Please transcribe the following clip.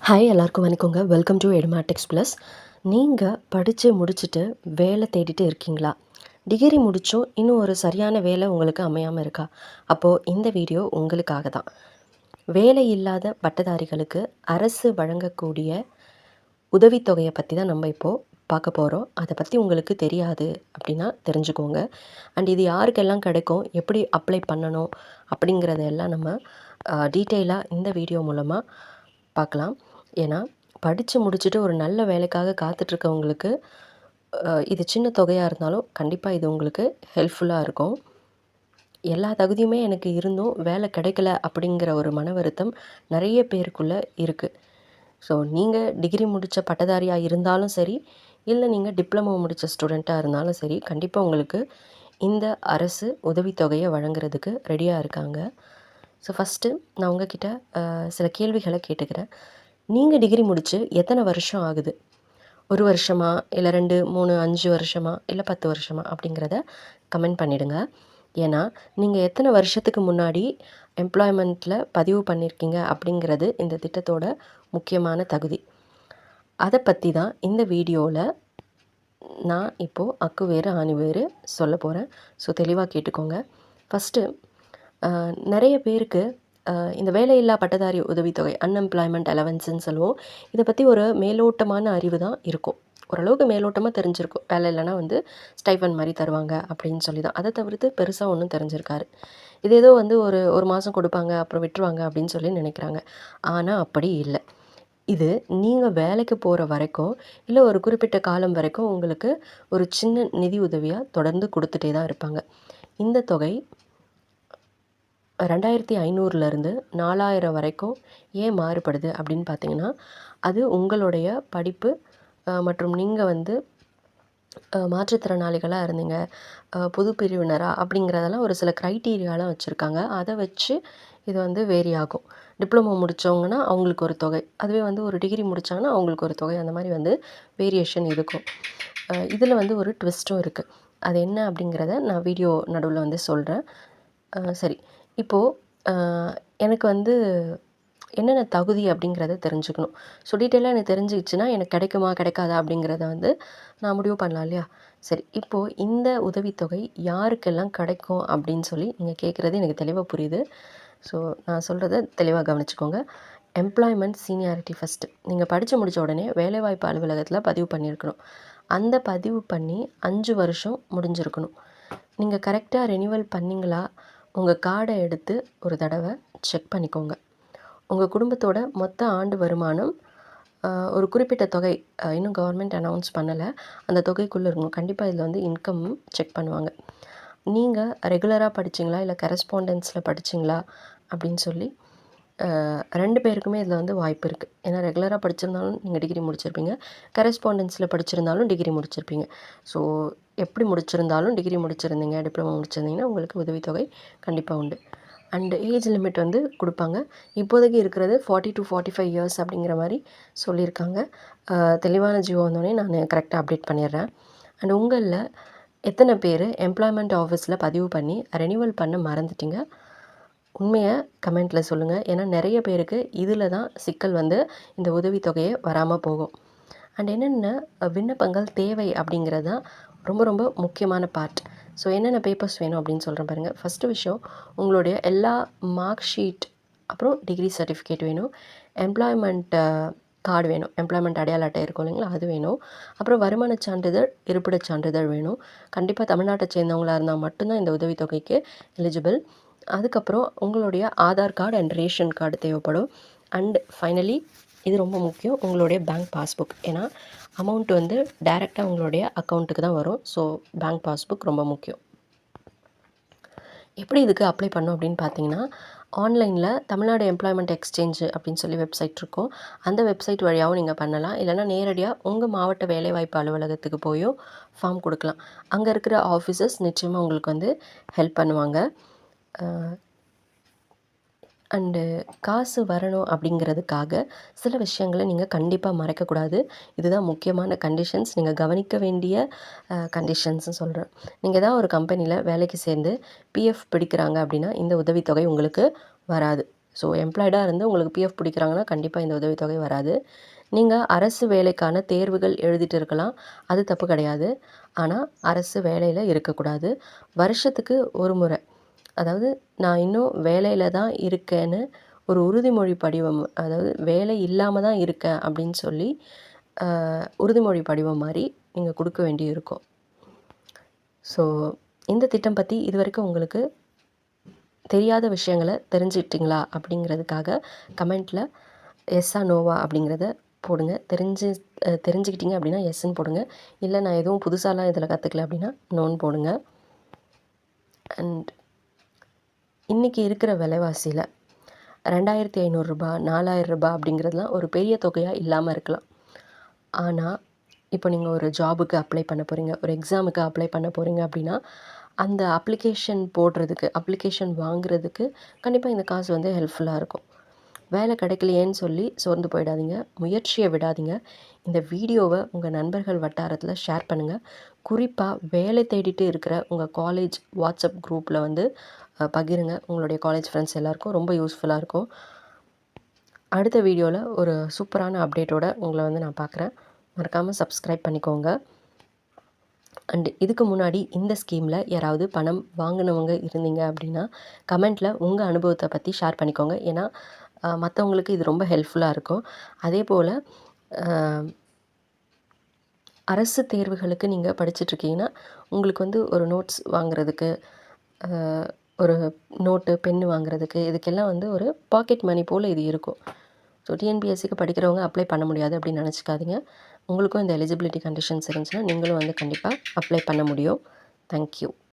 Hi எல்லாருக்கும் வணக்கங்க. Welcome to Edumatics plus. நீங்கள் படித்து முடிச்சுட்டு வேலை தேடிட்டு இருக்கீங்களா? டிகிரி முடிச்சும் இன்னும் ஒரு சரியான வேலை உங்களுக்கு அமையாமல் இருக்கா? அப்போது இந்த வீடியோ உங்களுக்காக தான். வேலை இல்லாத பட்டதாரிகளுக்கு அரசு வழங்கக்கூடிய உதவித்தொகையை பற்றி தான் நம்ம இப்போது பார்க்க போகிறோம். அதை பற்றி உங்களுக்கு தெரியாது அப்படின்னா தெரிஞ்சுக்கோங்க. அண்ட் இது யாருக்கெல்லாம் கிடைக்கும், எப்படி அப்ளை பண்ணணும் அப்படிங்கிறதெல்லாம் நம்ம டீட்டெயிலாக இந்த வீடியோ மூலமாக பார்க்கலாம். ஏன்னா படித்து முடிச்சுட்டு ஒரு நல்ல வேலைக்காக காத்துட்ருக்கவங்களுக்கு இது சின்ன தொகையாக இருந்தாலும் கண்டிப்பாக இது உங்களுக்கு ஹெல்ப்ஃபுல்லாக இருக்கும். எல்லா தகுதியுமே எனக்கு இருந்தும் வேலை கிடைக்கல அப்படிங்கிற ஒரு மன வருத்தம் நிறைய பேருக்குள்ளே இருக்குது. ஸோ நீங்கள் டிகிரி முடித்த பட்டதாரியாக இருந்தாலும் சரி, இல்லை நீங்கள் டிப்ளமோ முடித்த ஸ்டூடெண்ட்டாக இருந்தாலும் சரி, கண்டிப்பாக உங்களுக்கு இந்த அரசு உதவித்தொகையை வழங்குறதுக்கு ரெடியாக இருக்காங்க. ஸோ ஃபஸ்ட்டு நான் உங்ககிட்ட சில கேள்விகளை கேட்டுக்கிறேன். நீங்கள் டிகிரி முடித்து எத்தனை வருஷம் ஆகுது? 1 வருஷமா? இல்லை 2, 3, 5 வருஷமா? இல்லை 10 வருஷமா? அப்படிங்கிறத கமெண்ட் பண்ணிவிடுங்க. ஏன்னா நீங்கள் எத்தனை வருஷத்துக்கு முன்னாடி எம்ப்ளாய்மெண்ட்டில் பதிவு பண்ணியிருக்கீங்க அப்படிங்கிறது இந்த திட்டத்தோட முக்கியமான தகுதி. அதை பற்றி தான் இந்த வீடியோவில் நான் இப்போது அக்கு வேறு ஆணி வேறு சொல்ல போகிறேன். ஸோ தெளிவாக கேட்டுக்கோங்க. ஃபஸ்ட்டு நிறைய பேருக்கு இந்த வேலையில்லா பட்டதாரி உதவித்தொகை அன்எம்ப்ளாய்மெண்ட் அலவன்ஸ்ன்னு சொல்லுவோம். இதை பற்றி ஒரு மேலோட்டமான அறிவு தான் இருக்கும். ஓரளவுக்கு மேலோட்டமாக தெரிஞ்சிருக்கும். வேலை இல்லைன்னா ஸ்டைஃபன் மாதிரி தருவாங்க அப்படின்னு சொல்லி தான். அதை தவிர்த்து பெருசாக ஒன்றும் தெரிஞ்சிருக்காரு. இது ஏதோ ஒரு மாதம் கொடுப்பாங்க, அப்புறம் விட்டுருவாங்க அப்படின்னு சொல்லி நினைக்கிறாங்க. ஆனால் அப்படி இல்லை. இது நீங்கள் வேலைக்கு போகிற வரைக்கும், இல்லை ஒரு குறிப்பிட்ட காலம் வரைக்கும் உங்களுக்கு ஒரு சின்ன நிதி உதவியாக தொடர்ந்து கொடுத்துட்டே தான் இருப்பாங்க. இந்த தொகை 2500லேருந்து 4000 வரைக்கும் ஏன் மாறுபடுது அப்படின்னு பார்த்தீங்கன்னா, அது உங்களுடைய படிப்பு மற்றும் நீங்கள் மாற்றுத்திறனாளிகளாக இருந்தீங்க, பொது பிரிவினரா அப்படிங்கிறதெல்லாம் ஒரு சில க்ரைட்டீரியாலாம் வச்சுருக்காங்க. அதை வச்சு இது வேரி ஆகும். டிப்ளமோ முடித்தவங்கன்னா அவங்களுக்கு ஒரு தொகை, அதுவே ஒரு டிகிரி முடித்தாங்கன்னா அவங்களுக்கு ஒரு தொகை, அந்த மாதிரி வேரியேஷன் இருக்கும். இதில் ஒரு ட்விஸ்ட்டும் இருக்குது. அது என்ன அப்படிங்கிறத நான் வீடியோ நடுவில் சொல்கிறேன். சரி, இப்போது எனக்கு என்னென்ன தகுதி அப்படிங்கிறத தெரிஞ்சுக்கணும். ஸோ டீட்டெயிலாக எனக்கு தெரிஞ்சிச்சுன்னா எனக்கு கிடைக்குமா கிடைக்காதா அப்படிங்கிறத நான் முடிவு பண்ணலாம் இல்லையா? சரி, இப்போது இந்த உதவித்தொகை யாருக்கெல்லாம் கிடைக்கும் அப்படின்னு சொல்லி நீங்கள் கேட்குறது எனக்கு தெளிவாக புரியுது. ஸோ நான் சொல்கிறத தெளிவாக கவனிச்சுக்கோங்க. Employment seniority first. நீங்கள் படித்து முடித்த உடனே வேலைவாய்ப்பு அலுவலகத்தில் பதிவு பண்ணியிருக்கணும். அந்த பதிவு பண்ணி 5 வருஷம் முடிஞ்சிருக்கணும். நீங்கள் கரெக்டாக ரெனியூவல் பண்ணிங்களா? உங்கள் கார்டை எடுத்து ஒரு தடவை செக் பண்ணிக்கோங்க. உங்கள் குடும்பத்தோட மொத்த ஆண்டு வருமானம் ஒரு குறிப்பிட்ட தொகை, இன்னும் கவர்மெண்ட் அனௌன்ஸ் பண்ணலை, அந்த தொகைக்குள்ளே இருக்கணும். கண்டிப்பாக இதில் இன்கம் செக் பண்ணுவாங்க. நீங்கள் ரெகுலராக படிச்சிங்களா, இல்லை கரஸ்பாண்டன்ஸில் படிச்சிங்களா அப்படின்னு சொல்லி 2 பேருக்குமே இதில் வாய்ப்பு இருக்குது. ஏன்னா ரெகுலராக படிச்சிருந்தாலும் நீங்கள் டிகிரி முடிச்சிருப்பீங்க, கரஸ்பாண்டன்ஸில் படிச்சிருந்தாலும் டிகிரி முடிச்சிருப்பீங்க. ஸோ எப்படி முடிச்சிருந்தாலும் டிகிரி முடிச்சிருந்தீங்க, டிப்ளமோ முடிச்சிருந்தீங்கன்னா உங்களுக்கு உதவித்தொகை கண்டிப்பாக உண்டு. அண்டு ஏஜ் லிமிட் கொடுப்பாங்க. இப்போதைக்கு இருக்கிறது 40 to 45 இயர்ஸ் அப்படிங்கிற மாதிரி சொல்லியிருக்காங்க. தெளிவான ஜியோ வந்தோடனே நான் கரெக்டாக அப்டேட் பண்ணிடுறேன். அண்ட் உங்களில் எத்தனை பேர் எம்ப்ளாய்மெண்ட் ஆஃபீஸில் பதிவு பண்ணி ரெனியூவல் பண்ண மறந்துட்டீங்க? உண்மையை கமெண்ட்டில் சொல்லுங்கள். ஏன்னா நிறைய பேருக்கு இதில் தான் சிக்கல் இந்த உதவித்தொகையை வராமல் போகும். அண்ட் என்னென்ன விண்ணப்பங்கள் தேவை அப்படிங்கிறது தான் ரொம்ப ரொம்ப முக்கியமான பார்ட். ஸோ என்னென்ன பேப்பர்ஸ் வேணும் அப்படின்னு சொல்கிறேன் பாருங்கள். ஃபஸ்ட்டு விஷயம், உங்களுடைய எல்லா மார்க் ஷீட், அப்புறம் டிகிரி சர்டிஃபிகேட் வேணும், எம்ப்ளாய்மெண்ட் கார்டு வேணும், எம்ப்ளாய்மெண்ட் அடையாள அட்டை இருக்கும் இல்லைங்களா, அது வேணும். அப்புறம் வருமான சான்றிதழ், இருப்பிடச் சான்றிதழ் வேணும். கண்டிப்பாக தமிழ்நாட்டை சேர்ந்தவங்களாக இருந்தால் மட்டும்தான் இந்த உதவித்தொகைக்கு எலிஜிபிள். அதுக்கப்புறம் உங்களுடைய Aadhaar card and ration card தேவைப்படும். அண்ட் ஃபைனலி இது ரொம்ப முக்கியம், உங்களுடைய பேங்க் பாஸ்புக். ஏன்னா அமௌண்ட் டைரெக்டாக உங்களுடைய அக்கௌண்ட்டுக்கு தான் வரும். ஸோ பேங்க் பாஸ்புக் ரொம்ப முக்கியம். எப்படி இதுக்கு அப்ளை பண்ணோம் அப்படின்னு பார்த்தீங்கன்னா, ஆன்லைனில் தமிழ்நாடு எம்ப்ளாய்மெண்ட் எக்ஸ்சேஞ்சு அப்படின்னு சொல்லி வெப்சைட் இருக்கும். அந்த வெப்சைட் வழியாகவும் நீங்கள் பண்ணலாம். இல்லைனா நேரடியாக உங்கள் மாவட்ட வேலைவாய்ப்பு அலுவலகத்துக்கு போயும் ஃபார்ம் கொடுக்கலாம். அங்கே இருக்கிற ஆஃபீஸர்ஸ் நிச்சயமாக உங்களுக்கு ஹெல்ப் பண்ணுவாங்க. அண்டு காசு வரணும் அப்படிங்கிறதுக்காக சில விஷயங்களை நீங்கள் கண்டிப்பாக மறைக்கக்கூடாது. இதுதான் முக்கியமான கண்டிஷன்ஸ், நீங்கள் கவனிக்க வேண்டிய கண்டிஷன்ஸ்னு சொல்கிறேன். நீங்கள் தான் ஒரு கம்பெனியில் வேலைக்கு சேர்ந்து பிஎஃப் பிடிக்கிறாங்க அப்படின்னா இந்த உதவித்தொகை உங்களுக்கு வராது. ஸோ எம்ப்ளாய்டாக இருந்து உங்களுக்கு பிஎஃப் பிடிக்கிறாங்கன்னா கண்டிப்பாக இந்த உதவித்தொகை வராது. நீங்கள் அரசு வேலைக்கான தேர்வுகள் எழுதிட்டு இருக்கலாம். அது தப்பு கிடையாது. ஆனால் அரசு வேலையில் இருக்கக்கூடாது. வருஷத்துக்கு ஒரு முறை, அதாவது நான் இன்னும் வேலையில் தான் இருக்கேன்னு ஒரு உறுதிமொழி படிவம், அதாவது வேலை இல்லாமல் தான் இருக்கேன் அப்படின்னு சொல்லி உறுதிமொழி படிவம் மாதிரி நீங்கள் கொடுக்க வேண்டி இருக்கும். ஸோ இந்த திட்டம் பற்றி இதுவரைக்கும் உங்களுக்கு தெரியாத விஷயங்களை தெரிஞ்சுக்கிட்டிங்களா அப்படிங்கிறதுக்காக கமெண்ட்டில் எஸ்ஸா நோவா அப்படிங்கிறத போடுங்க. தெரிஞ்சுக்கிட்டீங்க அப்படின்னா எஸ்ன்னு போடுங்க. இல்லை நான் எதுவும் புதுசாலாம் இதில் கற்றுக்கல அப்படின்னா நோன்னு போடுங்க. அண்ட் இன்றைக்கி இருக்கிற விலைவாசியில் ரூ. 2500 ரூ. 4000 அப்படிங்கிறதுலாம் ஒரு பெரிய தொகையாக இல்லாமல் இருக்கலாம். ஆனால் இப்போ நீங்கள் ஒரு ஜாபுக்கு அப்ளை பண்ண போகிறீங்க, ஒரு எக்ஸாமுக்கு அப்ளை பண்ண போகிறீங்க அப்படின்னா அந்த அப்ளிகேஷன் வாங்குறதுக்கு கண்டிப்பாக இந்த காசு வந்து ஹெல்ப்ஃபுல்லாக இருக்கும். வேலை கிடைக்கலையேன்னு சொல்லி சோர்ந்து போயிடாதீங்க. முயற்சியை விடாதீங்க. இந்த வீடியோவை உங்கள் நண்பர்கள் வட்டாரத்தில் ஷேர் பண்ணுங்கள். குறிப்பாக வேலை தேடிட்டு இருக்கிற உங்கள் காலேஜ் வாட்ஸ்அப் குரூப்பில் வந்து பகிருங்க. உங்களுடைய காலேஜ் ஃப்ரெண்ட்ஸ் எல்லாருக்கும் ரொம்ப யூஸ்ஃபுல்லாக இருக்கும். அடுத்த வீடியோவில் ஒரு சூப்பரான அப்டேட்டோட உங்களை வந்து நான் பார்க்குறேன். மறக்காமல் சப்ஸ்கிரைப் பண்ணிக்கோங்க. அண்டு இதுக்கு முன்னாடி இந்த ஸ்கீமில் யாராவது பணம் வாங்கினவங்க இருந்தீங்க அப்படின்னா கமெண்ட்டில் உங்கள் அனுபவத்தை பற்றி ஷேர் பண்ணிக்கோங்க. ஏன்னா மற்றவங்களுக்கு இது ரொம்ப ஹெல்ப்ஃபுல்லாக இருக்கும். அதே போல் அரசு தேர்வுகளுக்கு நீங்கள் படிச்சுட்ருக்கீங்கன்னா உங்களுக்கு வந்து ஒரு நோட்ஸ் வாங்குறதுக்கு, ஒரு நோட்டு பென்னு வாங்குறதுக்கு, இதுக்கெல்லாம் வந்து ஒரு பாக்கெட் மணி போல் இது இருக்கும். ஸோ டிஎன்பிஎஸ்சிக்கு படிக்கிறவங்க அப்ளை பண்ண முடியாது அப்படின்னு நினச்சிக்காதீங்க. உங்களுக்கும் இந்த எலிஜிபிலிட்டி கண்டிஷன்ஸ் இருந்துச்சுன்னா நீங்களும் வந்து கண்டிப்பாக அப்ளை பண்ண முடியும். தேங்க்யூ.